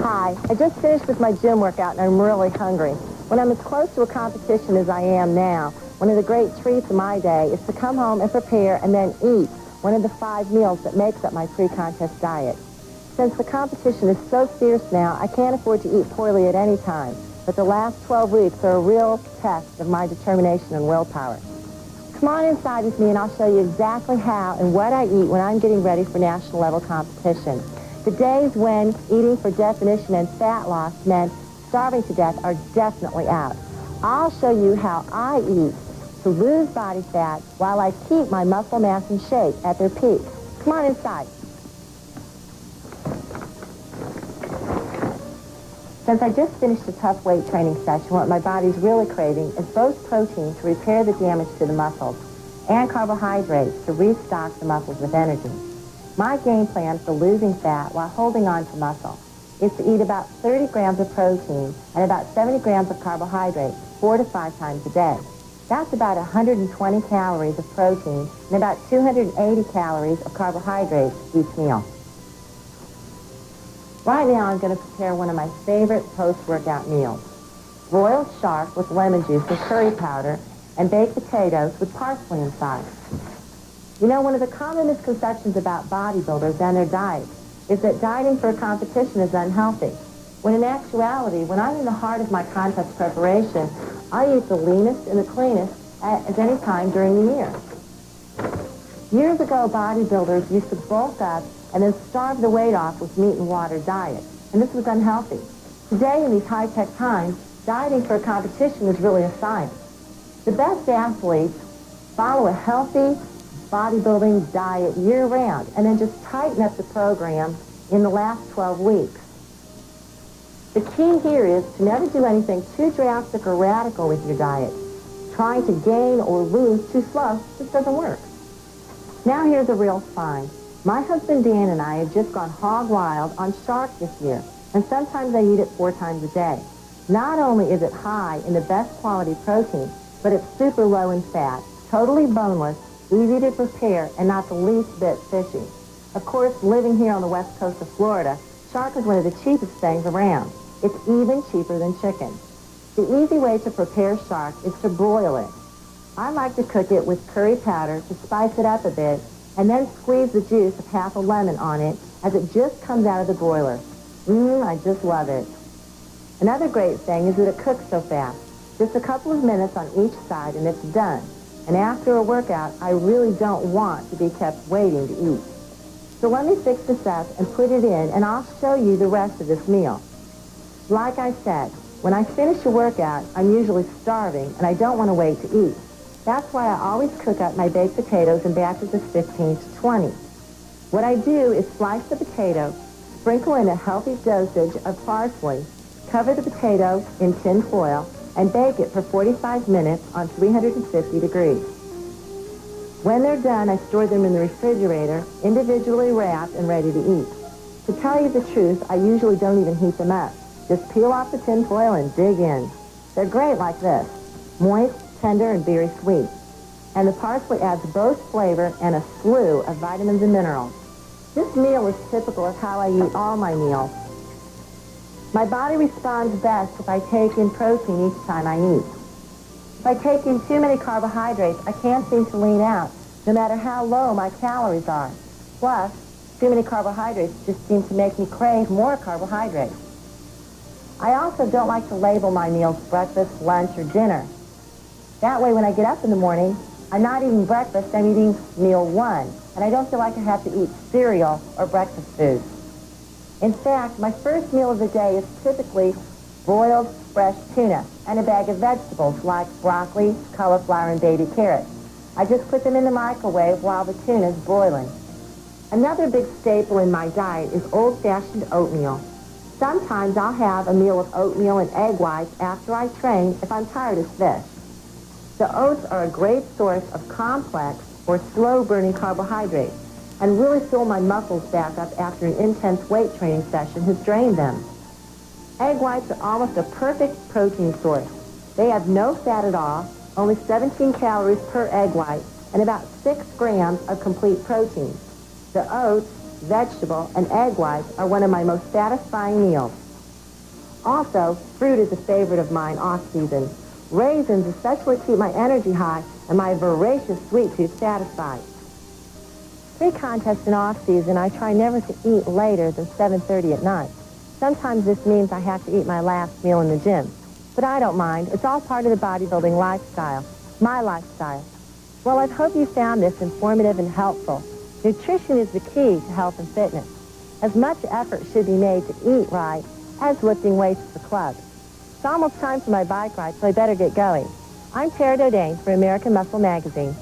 Hi, I just finished with my gym workout and I'm really hungry. When I'm as close to a competition as I am now, one of the great treats of my day is to come home and prepare and then eat one of the 5 meals that makes up my pre-contest diet. Since the competition is so fierce now, I can't afford to eat poorly at any time, but the last 12 weeks are a real test of my determination and willpower. Come on inside with me and I'll show you exactly how and what I eat when I'm getting ready for national level competition. The days when eating for definition and fat loss meant starving to death are definitely out. I'll show you how I eat to lose body fat while I keep my muscle mass and shape at their peak. Come on inside. Since I just finished a tough weight training session, what my body's really craving is both protein to repair the damage to the muscles and carbohydrates to restock the muscles with energy. My game plan for losing fat while holding on to muscle is to eat about 30 grams of protein and about 70 grams of carbohydrates 4 to 5 times a day. That's about 120 calories of protein and about 280 calories of carbohydrates each meal. Right now I'm going to prepare one of my favorite post-workout meals. Broiled shark with lemon juice and curry powder and baked potatoes with parsley inside. You know, one of the common misconceptions about bodybuilders and their diets is that dieting for a competition is unhealthy, when in actuality, when I'm in the heart of my contest preparation, I eat the leanest and the cleanest at any time during the year. Years ago, bodybuilders used to bulk up and then starve the weight off with meat and water diet, and this was unhealthy. Today, in these high-tech times, dieting for a competition is really a science. The best athletes follow a healthy bodybuilding diet year-round and then just tighten up the program in the last 12 weeks. The key here is to never do anything too drastic or radical with your diet. Trying to gain or lose too slow just doesn't work. Now here's a real find. My husband Dan and I have just gone hog wild on shark this year, and sometimes I eat it 4 times a day. Not only is it high in the best quality protein, but it's super low in fat, totally boneless, easy to prepare, and not the least bit fishy. Of course, living here on the west coast of Florida, shark is one of the cheapest things around. It's even cheaper than chicken. The easy way to prepare shark is to broil it. I like to cook it with curry powder to spice it up a bit, and then squeeze the juice of half a lemon on it as it just comes out of the broiler. I just love it. Another great thing is that it cooks so fast. Just a couple of minutes on each side and it's done. And after a workout, I really don't want to be kept waiting to eat. So let me fix this up and put it in, and I'll show you the rest of this meal. Like I said, when I finish a workout, I'm usually starving, and I don't want to wait to eat. That's why I always cook up my baked potatoes in batches of 15 to 20. What I do is slice the potato, sprinkle in a healthy dosage of parsley, cover the potato in tin foil, and bake it for 45 minutes on 350 degrees. When they're done, I store them in the refrigerator, individually wrapped and ready to eat. To tell you the truth, I usually don't even heat them up. Just peel off the tin foil and dig in. They're great like this, moist, tender, and very sweet. And the parsley adds both flavor and a slew of vitamins and minerals. This meal is typical of how I eat all my meals. My body responds best if I take in protein each time I eat. If I take in too many carbohydrates, I can't seem to lean out, no matter how low my calories are. Plus, too many carbohydrates just seem to make me crave more carbohydrates. I also don't like to label my meals breakfast, lunch, or dinner. That way, when I get up in the morning, I'm not eating breakfast, I'm eating meal 1, and I don't feel like I have to eat cereal or breakfast food. In fact, my first meal of the day is typically broiled fresh tuna and a bag of vegetables like broccoli, cauliflower, and baby carrots. I just put them in the microwave while the tuna is broiling. Another big staple in my diet is old-fashioned oatmeal. Sometimes I'll have a meal of oatmeal and egg whites after I train if I'm tired of fish. The oats are a great source of complex or slow-burning carbohydrates and really fill my muscles back up after an intense weight training session has drained them. Egg whites are almost a perfect protein source. They have no fat at all, only 17 calories per egg white, and about 6 grams of complete protein. The oats, vegetable, and egg whites are one of my most satisfying meals. Also, fruit is a favorite of mine off-season. Raisins especially keep my energy high and my voracious sweet tooth satisfied. Pre-contest and off-season, I try never to eat later than 7:30 at night. Sometimes this means I have to eat my last meal in the gym. But I don't mind. It's all part of the bodybuilding lifestyle. My lifestyle. Well, I hope you found this informative and helpful. Nutrition is the key to health and fitness. As much effort should be made to eat right as lifting weights at the club. It's almost time for my bike ride, so I better get going. I'm Tara DODANE for American Muscle Magazine.